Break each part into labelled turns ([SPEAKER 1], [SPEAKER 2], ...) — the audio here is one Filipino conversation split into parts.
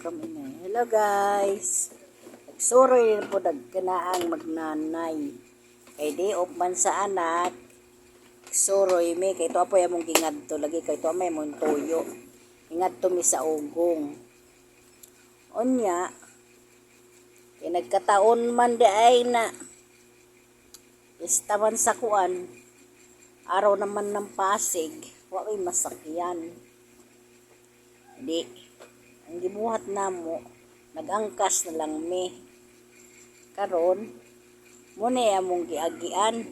[SPEAKER 1] from inay. Hello guys. Nagsuroy po nagkanaang magnanay. Kay di man sa anak. Nagsuroy mi kay to apo among gingadto lagi kay to may mong toyo. Ingadto mi sa ugong. Onya kay nagkataon man di ay na istawan sa kuan. Araw naman ng Pasig, wa may masakyan. Di ang gibuhat namo nagangkas na lang mi karon muna among giagian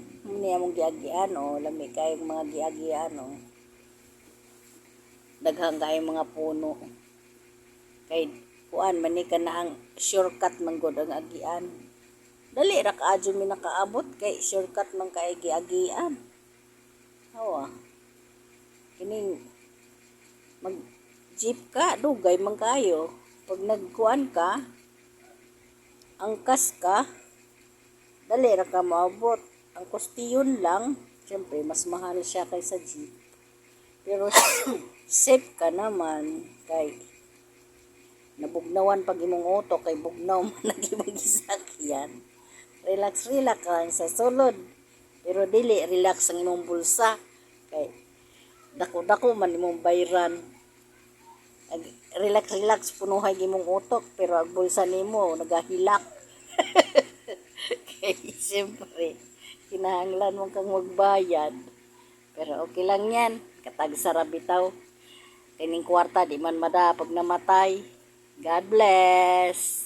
[SPEAKER 1] o lami kayong mga giagian o daghang kayong mga puno kay kuan man ni kana ang shortcut man gud ang agian dali ra kaadyo mi nakaabot kay shortcut man kay giagian hawa kining mag jeep ka, dugay man kayo. Pag nagkuan ka, angkas ka, dali ra ka maabot. Ang kustiyon lang, syempre mas mahal siya kaysa jeep. Pero safe ka naman kay nabugnawan pag imong auto kay bugnaw man nagimong gisakyan. Relax lang sa sulod. Pero dili relax ang imong bulsa kay dako man imong bayran. Relax punuhay gimong utok pero ang bulsa nimo nagahilak. Kay siyempre kinahanglan mo kang magbayad pero okay lang yan katag sarap bitaw kining kwarta di man mada pag namatay. God bless.